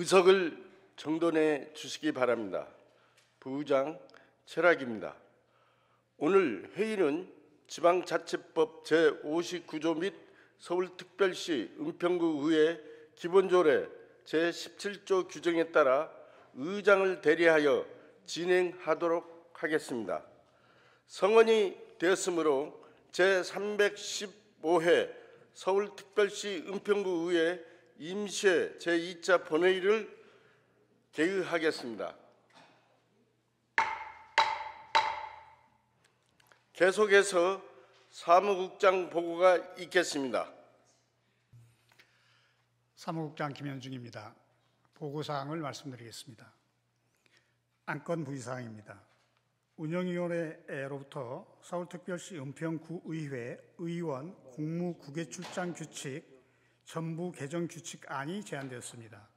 의석을 정돈해 주시기 바랍니다. 부의장 최락입니다. 오늘 회의는 지방자치법 제59조 및 서울특별시 은평구의회 기본조례 제17조 규정에 따라 의장을 대리하여 진행하도록 하겠습니다. 성원이 되었으므로 제315회 서울특별시 은평구의회 임시회 제2차 본회의를 개의하겠습니다. 계속해서 사무국장 보고가 있겠습니다. 사무국장 김현중입니다. 보고사항을 말씀드리겠습니다. 안건 부의사항입니다. 운영위원회로부터 서울특별시 은평구의회 의원 공무국외출장 규칙 전부 개정 규칙안이 제안되었습니다.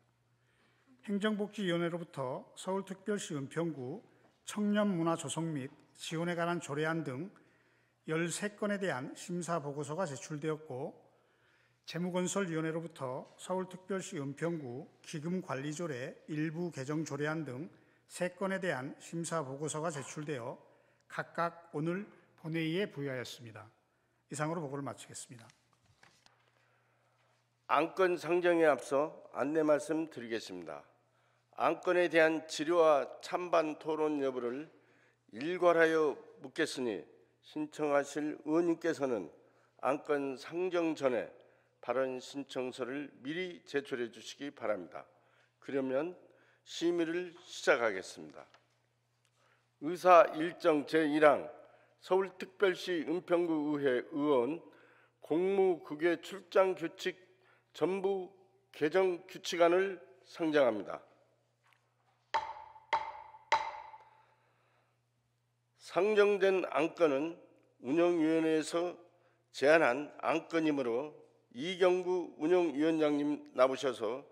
행정복지위원회로부터 서울특별시 은평구 청년문화 조성 및 지원에 관한 조례안 등 13건에 대한 심사보고서가 제출되었고, 재무건설위원회로부터 서울특별시 은평구 기금관리조례 일부 개정 조례안 등 3건에 대한 심사보고서가 제출되어 각각 오늘 본회의에 부의하였습니다. 이상으로 보고를 마치겠습니다. 안건 상정에 앞서 안내 말씀 드리겠습니다. 안건에 대한 질의와 찬반 토론 여부를 일괄하여 묻겠으니 신청하실 의원님께서는 안건 상정 전에 발언 신청서를 미리 제출해 주시기 바랍니다. 그러면 심의를 시작하겠습니다. 의사 일정 제1항 서울특별시 은평구의회 의원 공무국외 출장 규칙 전부 개정 규칙안을 상정합니다. 상정된 안건은 운영위원회에서 제안한 안건이므로 이경구 운영위원장님 나오셔서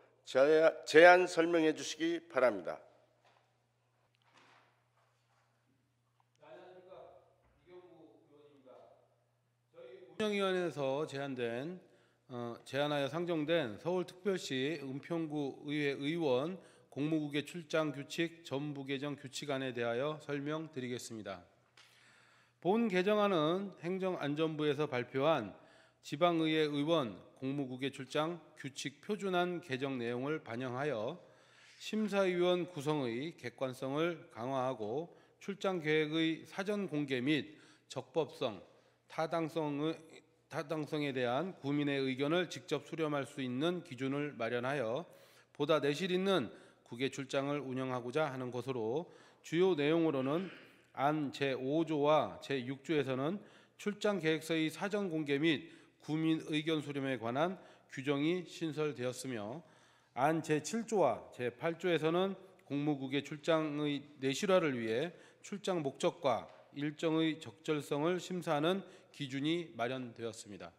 제안 설명해 주시기 바랍니다. 안녕하십니까. 이경구 의원입니다. 저희 운영위원회에서 제안하여 상정된 서울특별시 은평구 의회 의원 공무국외 출장 규칙 전부 개정 규칙안에 대하여 설명드리겠습니다. 본 개정안은 행정안전부에서 발표한 지방의회 의원 공무국외 출장 규칙 표준안 개정 내용을 반영하여 심사위원 구성의 객관성을 강화하고 출장 계획의 사전 공개 및 적법성, 타당성에 대한 구민의 의견을 직접 수렴할 수 있는 기준을 마련하여 보다 내실 있는 국외 출장을 운영하고자 하는 것으로, 주요 내용으로는 안 제5조와 제6조에서는 출장 계획서의 사전 공개 및 구민 의견 수렴에 관한 규정이 신설되었으며, 안 제7조와 제8조에서는 공무국외 출장의 내실화를 위해 출장 목적과 일정의 적절성을 심사하는 기준이 마련되었습니다.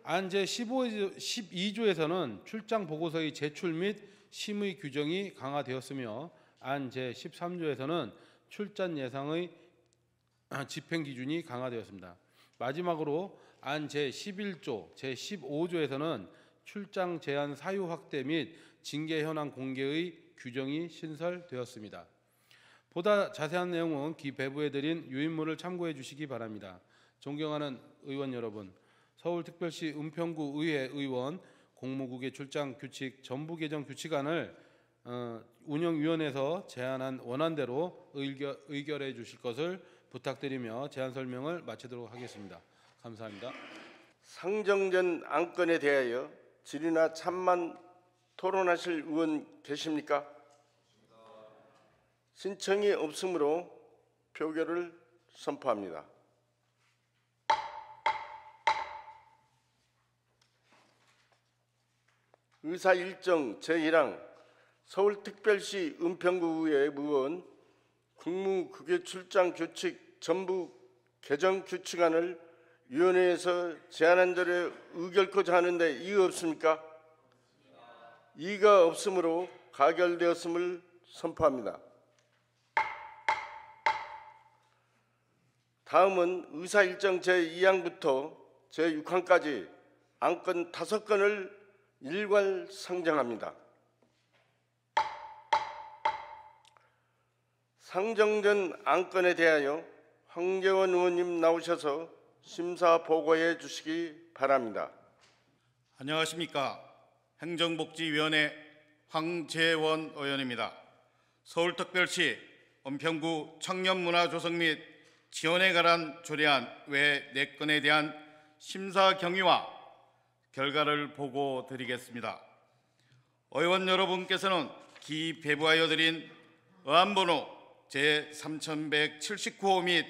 안 제12조에서는 출장 보고서의 제출 및 심의 규정이 강화되었으며, 안 제13조에서는 출장 예상의 집행 기준이 강화되었습니다. 마지막으로 안 제11조, 제15조에서는 출장 제한 사유 확대 및 징계 현황 공개의 규정이 신설되었습니다. 보다 자세한 내용은 기 배부해 드린 유인물을 참고해 주시기 바랍니다. 존경하는 의원 여러분, 서울특별시 은평구 의회 의원 공무국외 출장 규칙 전부 개정 규칙안을 운영위원회에서 제안한 원안대로 의결해 주실 것을 부탁드리며 제안 설명을 마치도록 하겠습니다. 감사합니다. 상정된 안건에 대하여 질의나 찬반 토론하실 의원 계십니까? 신청이 없으므로 표결을 선포합니다. 의사 일정 제1항 서울특별시 은평구의회 의원 국무국외 출장 규칙 전부 개정 규칙안을 위원회에서 제안한 대로 의결코자 하는데 이의 없습니까? 이의가 없으므로 가결되었음을 선포합니다. 다음은 의사 일정 제2항부터 제6항까지 안건 5건을 일괄 상정합니다. 상정된 안건에 대하여 황재원 의원님 나오셔서 심사 보고해 주시기 바랍니다. 안녕하십니까. 행정복지위원회 황재원 의원입니다. 서울특별시 은평구 청년문화조성 및 지원에 관한 조례안 외 4건에 대한 심사 경위와 결과를 보고드리겠습니다. 의원 여러분께서는 기 배부하여 드린 의안번호 제3179호 및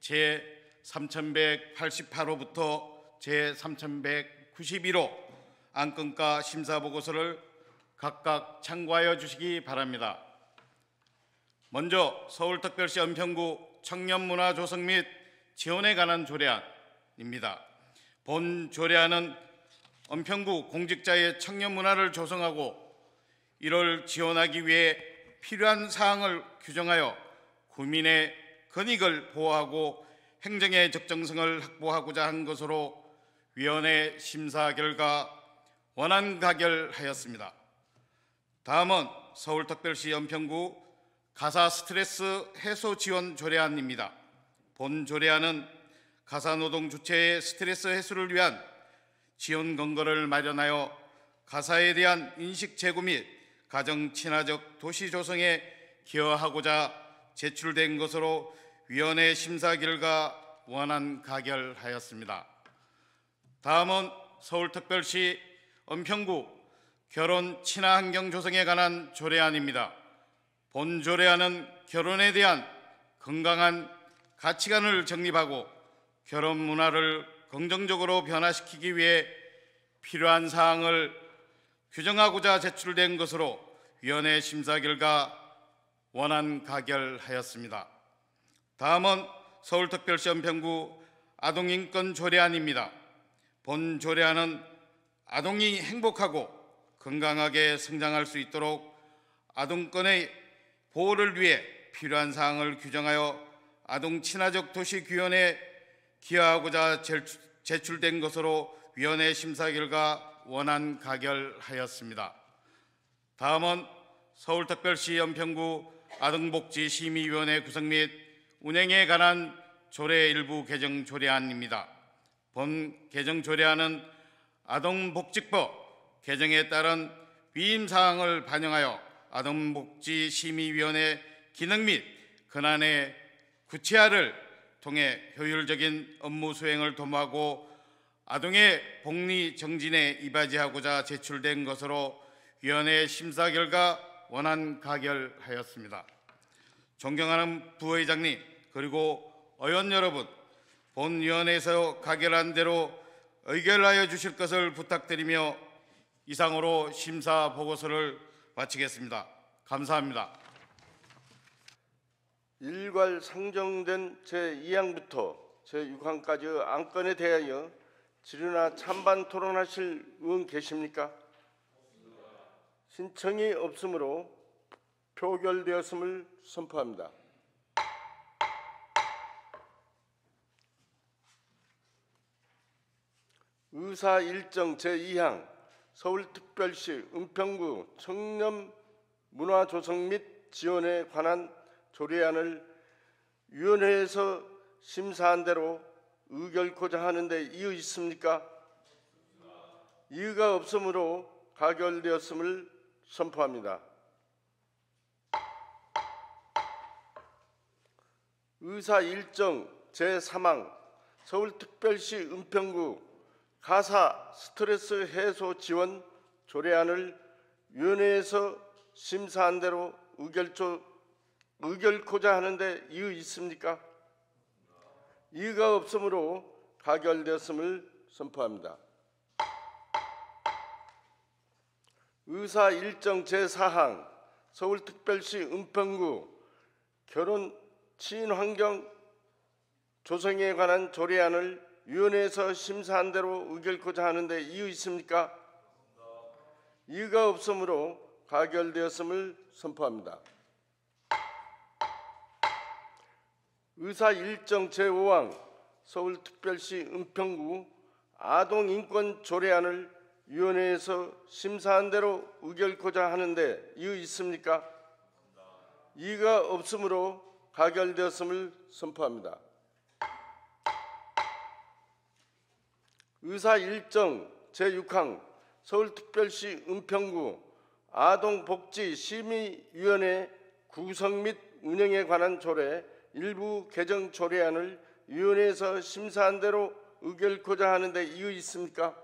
제3188호부터 제3191호 안건과 심사보고서를 각각 참고하여 주시기 바랍니다. 먼저 서울특별시 은평구 청년문화조성 및 지원에 관한 조례안입니다. 본 조례안은 은평구 공직자의 청년문화를 조성하고 이를 지원하기 위해 필요한 사항을 규정하여 구민의 권익을 보호하고 행정의 적정성을 확보하고자 한 것으로 위원회 심사 결과 원안 가결하였습니다. 다음은 서울특별시 은평구 가사 스트레스 해소 지원 조례안입니다. 본 조례안은 가사노동 주체의 스트레스 해소를 위한 지원 근거를 마련하여 가사에 대한 인식 제고 및 가정 친화적 도시 조성에 기여하고자 제출된 것으로 위원회 심사 결과 원안 가결하였습니다. 다음은 서울특별시 은평구 결혼 친화환경 조성에 관한 조례안입니다. 본 조례안은 결혼에 대한 건강한 가치관을 정립하고 결혼 문화를 긍정적으로 변화시키기 위해 필요한 사항을 규정하고자 제출된 것으로 위원회 심사 결과 원안 가결하였습니다. 다음은 서울특별시 은평구 아동인권 조례안입니다. 본 조례안은 아동이 행복하고 건강하게 성장할 수 있도록 아동권의 보호를 위해 필요한 사항을 규정하여 아동 친화적 도시 구현에 기여하고자 제출된 것으로 위원회 심사 결과 원안 가결하였습니다. 다음은 서울특별시 은평구 아동복지심의위원회 구성 및 운영에 관한 조례 일부 개정 조례안입니다. 본 개정 조례안은 아동복지법 개정에 따른 위임사항을 반영하여 아동복지심의위원회 기능 및 권한의 구체화를 통해 효율적인 업무 수행을 도모하고 아동의 복리 정진에 이바지하고자 제출된 것으로 위원회 심사 결과 원안 가결하였습니다. 존경하는 부의장님 그리고 의원 여러분, 본 위원회에서 가결한 대로 의결하여 주실 것을 부탁드리며 이상으로 심사 보고서를 마치겠습니다. 감사합니다. 일괄 상정된 제2항부터 제6항까지 안건에 대하여 질의나 찬반 토론하실 의원 계십니까? 신청이 없으므로 표결되었음을 선포합니다. 의사 일정 제2항 서울특별시 은평구 청년문화조성 및 지원에 관한 조례안을 위원회에서 심사한 대로 의결코자 하는데 이의 있습니까? 이의가 없으므로 가결되었음을 선포합니다. 의사 일정 제3항 서울특별시 은평구 가사 스트레스 해소 지원 조례안을 위원회에서 심사한 대로 의결코자 하는데 이의 있습니까? 이의가 없으므로 가결되었음을 선포합니다. 의사 일정 제4항 서울특별시 은평구 결혼 친환경 조성에 관한 조례안을 위원회에서 심사한 대로 의결코자 하는데 이의 있습니까? 이의가 없으므로 가결되었음을 선포합니다. 의사 일정 제5항 서울특별시 은평구 아동인권 조례안을 위원회에서 심사한 대로 의결코자 하는데 이의 있습니까? 이의가 없으므로 가결되었음을 선포합니다. 의사 일정 제6항 서울특별시 은평구 아동복지심의위원회 구성 및 운영에 관한 조례 일부 개정 조례안을 위원회에서 심사한 대로 의결코자 하는데 이의 있습니까?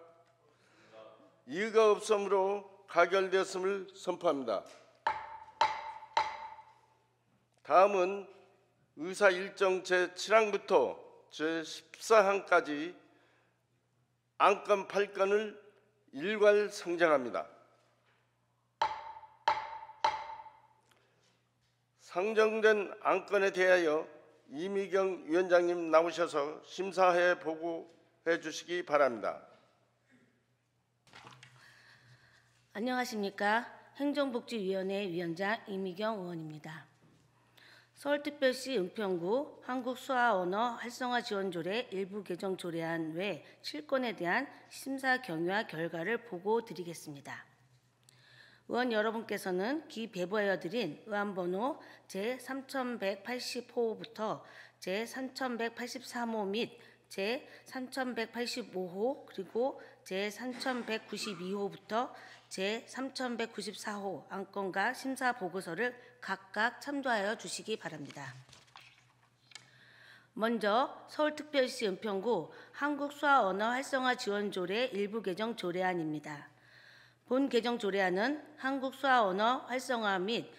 이의가 없으므로 가결되었음을 선포합니다. 다음은 의사 일정 제7항부터 제14항까지 안건 8건을 일괄 상정합니다. 상정된 안건에 대하여 이미경 위원장님 나오셔서 심사해 보고해 주시기 바랍니다. 안녕하십니까. 행정복지위원회 위원장 이미경 의원입니다. 서울특별시 은평구 한국수화언어 활성화지원조례 일부 개정 조례안 외 7건에 대한 심사 경유와 결과를 보고 드리겠습니다. 의원 여러분께서는 기배부하여 드린 의안번호 제3180호부터 제3183호 및 제3185호 그리고 제3192호부터 제3194호 안건과 심사 보고서를 각각 참조하여 주시기 바랍니다. 먼저 서울특별시 은평구 한국수화언어 활성화지원조례 일부 개정 조례안입니다. 본 개정 조례안은 한국수화언어 활성화 및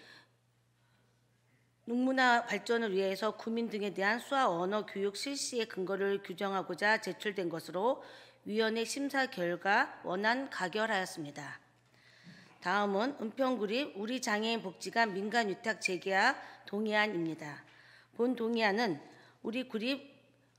농문화 발전을 위해서 구민 등에 대한 수화 언어 교육 실시의 근거를 규정하고자 제출된 것으로 위원회 심사 결과 원안 가결하였습니다. 다음은 은평구립 우리장애인 복지관 민간위탁 재계약 동의안입니다. 본 동의안은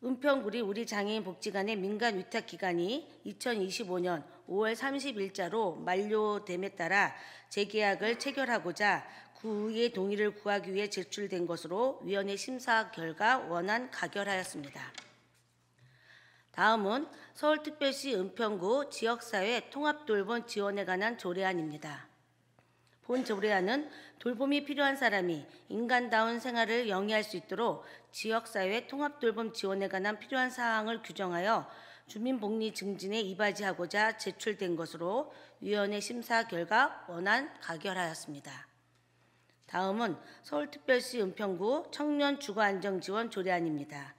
은평구립 우리장애인 복지관의 민간위탁 기간이 2025년 5월 30일자로 만료됨에 따라 재계약을 체결하고자 구의의 동의를 구하기 위해 제출된 것으로 위원회 심사 결과 원안 가결하였습니다. 다음은 서울특별시 은평구 지역사회 통합돌봄 지원에 관한 조례안입니다. 본 조례안은 돌봄이 필요한 사람이 인간다운 생활을 영위할 수 있도록 지역사회 통합돌봄 지원에 관한 필요한 사항을 규정하여 주민복리 증진에 이바지하고자 제출된 것으로 위원회 심사 결과 원안 가결하였습니다. 다음은 서울특별시 은평구 청년 주거안정지원 조례안입니다.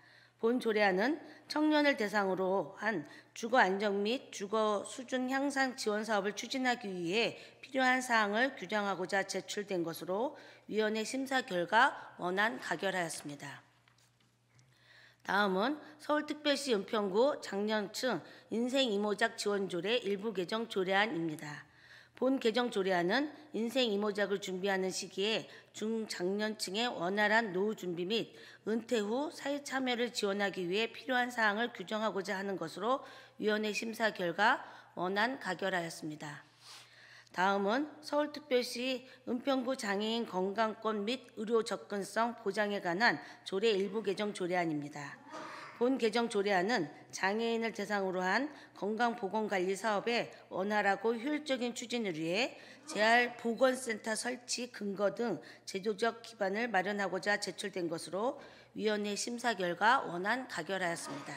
본 조례안은 청년을 대상으로 한 주거안정 및 주거수준 향상 지원 사업을 추진하기 위해 필요한 사항을 규정하고자 제출된 것으로 위원회 심사 결과 원안 가결하였습니다. 다음은 서울특별시 은평구 장년층 인생이모작 지원조례 일부 개정 조례안입니다. 본 개정 조례안은 인생 이모작을 준비하는 시기에 중장년층의 원활한 노후 준비 및 은퇴 후 사회 참여를 지원하기 위해 필요한 사항을 규정하고자 하는 것으로 위원회 심사 결과 원안 가결하였습니다. 다음은 서울특별시 은평구 장애인 건강권 및 의료 접근성 보장에 관한 조례 일부 개정 조례안입니다. 본 개정 조례안은 장애인을 대상으로 한 건강보건관리 사업의 원활하고 효율적인 추진을 위해 재활보건센터 설치 근거 등 제도적 기반을 마련하고자 제출된 것으로 위원회 심사 결과 원안 가결하였습니다.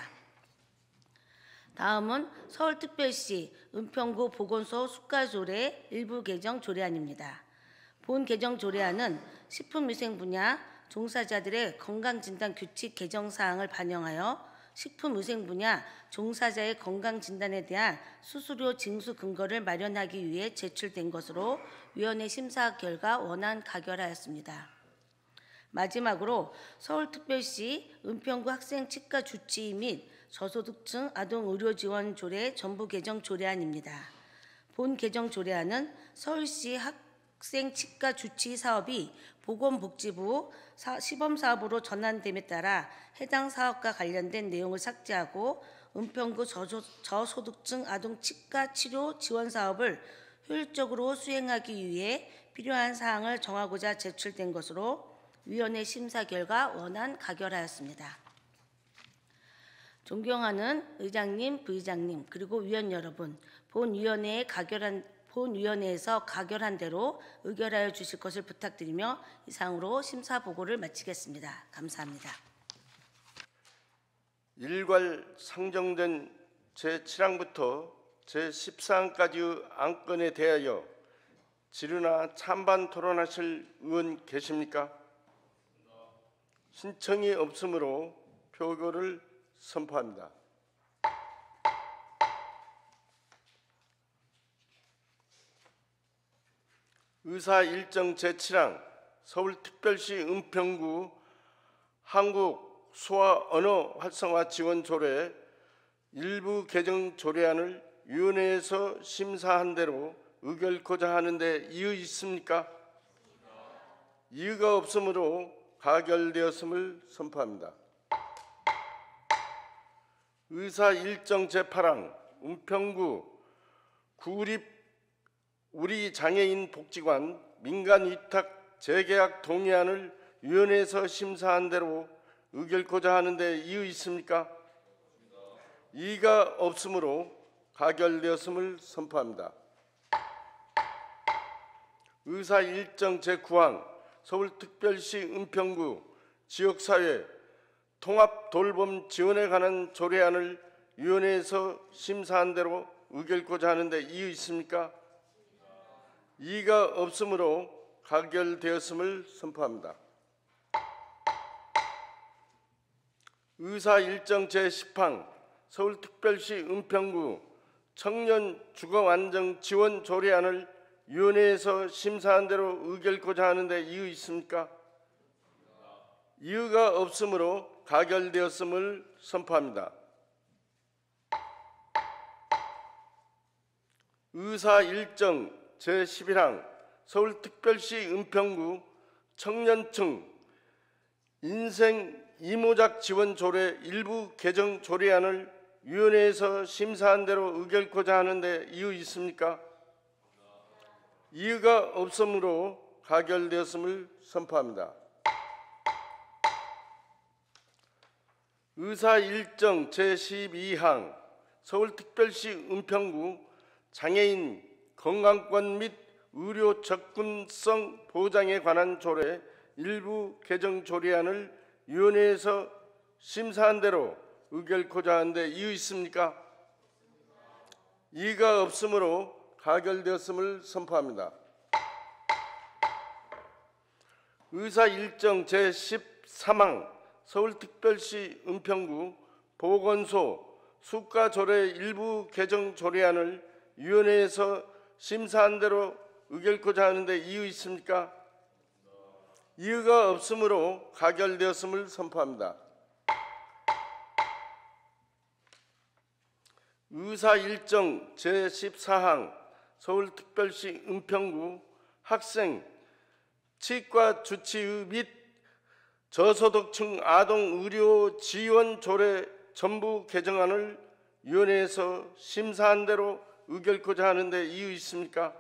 다음은 서울특별시 은평구 보건소 숙가조례 일부 개정 조례안입니다. 본 개정 조례안은 식품위생 분야 종사자들의 건강진단 규칙 개정 사항을 반영하여 식품위생 분야 종사자의 건강진단에 대한 수수료 징수 근거를 마련하기 위해 제출된 것으로 위원회 심사 결과 원안 가결하였습니다. 마지막으로 서울특별시 은평구 학생치과 주치 및 저소득층 아동의료지원 조례 전부 개정 조례안입니다. 본 개정 조례안은 서울시 학생치과 주치 사업이 보건복지부 시범사업으로 전환됨에 따라 해당 사업과 관련된 내용을 삭제하고 은평구 저소득층 아동 치과 치료 지원 사업을 효율적으로 수행하기 위해 필요한 사항을 정하고자 제출된 것으로 위원회 심사 결과 원안 가결하였습니다. 존경하는 의장님, 부의장님, 그리고 위원 여러분, 본 본위원회에서 가결한 대로 의결하여 주실 것을 부탁드리며 이상으로 심사 보고를 마치겠습니다. 감사합니다. 일괄 상정된 제7항부터 제14항까지의 안건에 대하여 질의나 찬반 토론하실 의원 계십니까? 신청이 없으므로 표결을 선포합니다. 의사 일정 제7항 서울특별시 은평구 한국 수화 언어 활성화 지원 조례 일부 개정 조례안을 위원회에서 심사한 대로 의결코자 하는데 이의 있습니까? 이의가 없으므로 가결되었음을 선포합니다. 의사 일정 제8항 은평구 구립 우리 장애인 복지관 민간 위탁 재계약 동의안을 위원회에서 심사한 대로 의결코자 하는데 이의 있습니까? 이의가 없으므로 가결되었음을 선포합니다. 의사 일정 제9항 서울특별시 은평구 지역사회 통합 돌봄 지원에 관한 조례안을 위원회에서 심사한 대로 의결코자 하는데 이의 있습니까? 이의가 없으므로 가결되었음을 선포합니다. 의사 일정 제10항 서울특별시 은평구 청년 주거안정 지원 조례안을 위원회에서 심사한 대로 의결코자 하는데 이의 있습니까? 이의가 없으므로 가결되었음을 선포합니다. 의사 일정 제11항 서울특별시 은평구 청년층 인생 이모작 지원 조례 일부 개정 조례안을 위원회에서 심사한 대로 의결코자 하는데 이의 있습니까? 이의가 없으므로 가결되었음을 선포합니다. 의사 일정 제12항 서울특별시 은평구 장애인 건강권 및 의료 접근성 보장에 관한 조례 일부 개정 조례안을 위원회에서 심사한 대로 의결코자 하는데 이의 있습니까? 이의가 없으므로 가결되었음을 선포합니다. 의사 일정 제13항 서울특별시 은평구 보건소 수가조례 일부 개정 조례안을 위원회에서 심사한 대로 의결코자 하는데 이의 있습니까? 이의가 없으므로 가결되었음을 선포합니다. 의사 일정 제14항 서울특별시 은평구 학생 치과 주치의 및 저소득층 아동 의료 지원 조례 전부 개정안을 위원회에서 심사한 대로 의결코자 하는데 이의 있습니까?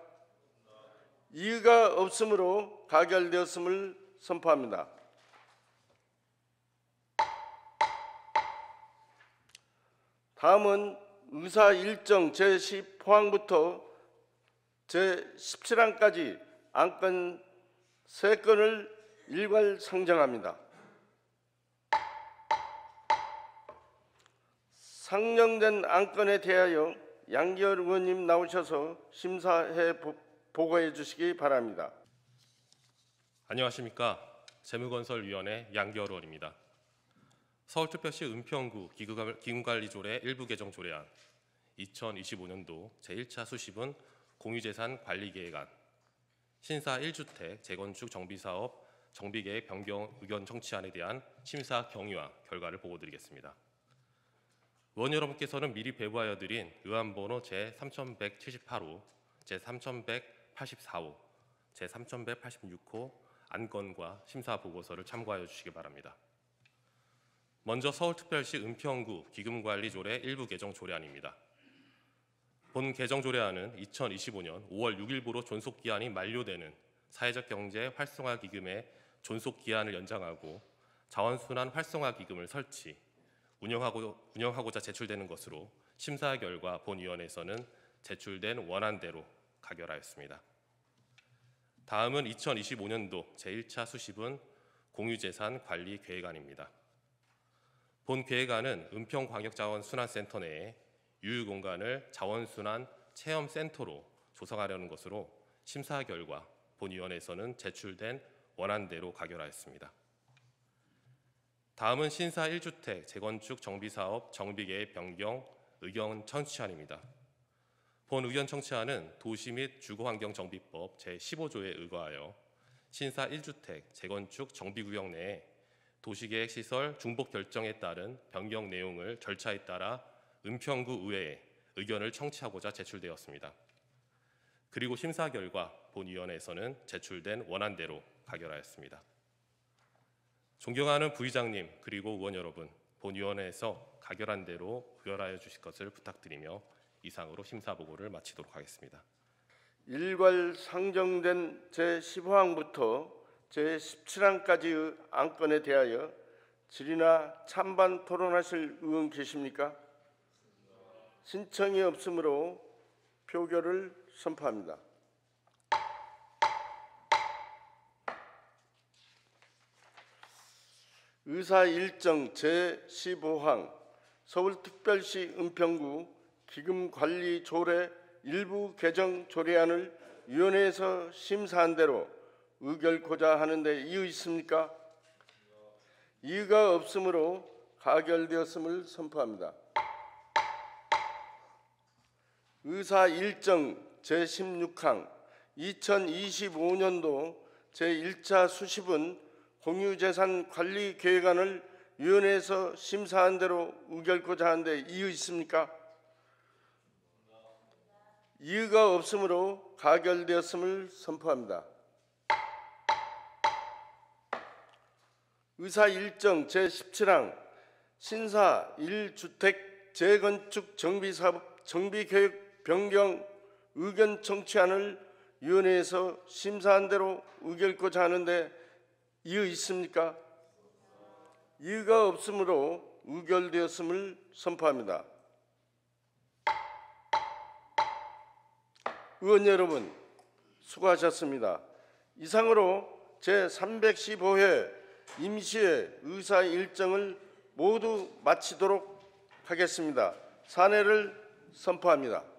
이의가 없으므로 가결되었음을 선포합니다. 다음은 의사 일정 제10호항부터 제17항까지 안건 3건을 일괄 상정합니다. 상정된 안건에 대하여 양기열 의원님 나오셔서 심사해 보고해 주시기 바랍니다. 안녕하십니까. 재무건설위원회 양기열 의원입니다. 서울특별시 은평구 기금관리조례 일부 개정 조례안 2025년도 제1차 수십은 공유재산관리계획안 신사 1주택 재건축 정비사업 정비계획 변경 의견 청취안에 대한 심사 경위와 결과를 보고드리겠습니다. 의원 여러분께서는 미리 배부하여 드린 의안번호 제3178호, 제3184호, 제3186호 안건과 심사 보고서를 참고하여 주시기 바랍니다. 먼저 서울특별시 은평구 기금관리조례 일부 개정 조례안입니다. 본 개정 조례안은 2025년 5월 6일부로 존속기한이 만료되는 사회적 경제 활성화 기금의 존속기한을 연장하고 자원순환 활성화 기금을 설치, 운영하고자 제출되는 것으로 심사 결과 본위원회에서는 제출된 원안대로 가결하였습니다. 다음은 2025년도 제1차 수십은 공유재산 관리 계획안입니다. 본 계획안은 은평광역자원순환센터 내에 유휴공간을 자원순환 체험센터로 조성하려는 것으로 심사 결과 본위원회에서는 제출된 원안대로 가결하였습니다. 다음은 신사 1주택 재건축 정비사업 정비계획 변경 의견 청취안입니다. 본 의견 청취안은 도시 및 주거환경정비법 제15조에 의거하여 신사 1주택 재건축 정비구역 내에 도시계획시설 중복 결정에 따른 변경 내용을 절차에 따라 은평구 의회에 의견을 청취하고자 제출되었습니다. 그리고 심사 결과 본위원회에서는 제출된 원안대로 가결하였습니다. 존경하는 부의장님 그리고 의원 여러분, 본위원회에서 가결한 대로 의결하여 주실 것을 부탁드리며 이상으로 심사 보고를 마치도록 하겠습니다. 일괄 상정된 제15항부터 제17항까지의 안건에 대하여 질의나 찬반 토론하실 의원 계십니까? 신청이 없으므로 표결을 선포합니다. 의사 일정 제15항 서울특별시 은평구 기금관리조례 일부 개정 조례안을 위원회에서 심사한 대로 의결코자 하는데 이의 있습니까? 이의가 없으므로 가결되었음을 선포합니다. 의사 일정 제16항 2025년도 제1차 수십은 공유재산 관리 계획안을 위원회에서 심사한 대로 의결코자 하는데 이의 있습니까? 이의가 없으므로 가결되었음을 선포합니다. 의사 일정 제17항 신사 1주택 재건축 정비사업 정비계획 변경 의견 청취안을 위원회에서 심사한 대로 의결코자 하는데 이의 있습니까? 이의가 없으므로 의결되었음을 선포합니다. 의원 여러분, 수고하셨습니다. 이상으로 제315회 임시회 의사 일정을 모두 마치도록 하겠습니다. 사내를 선포합니다.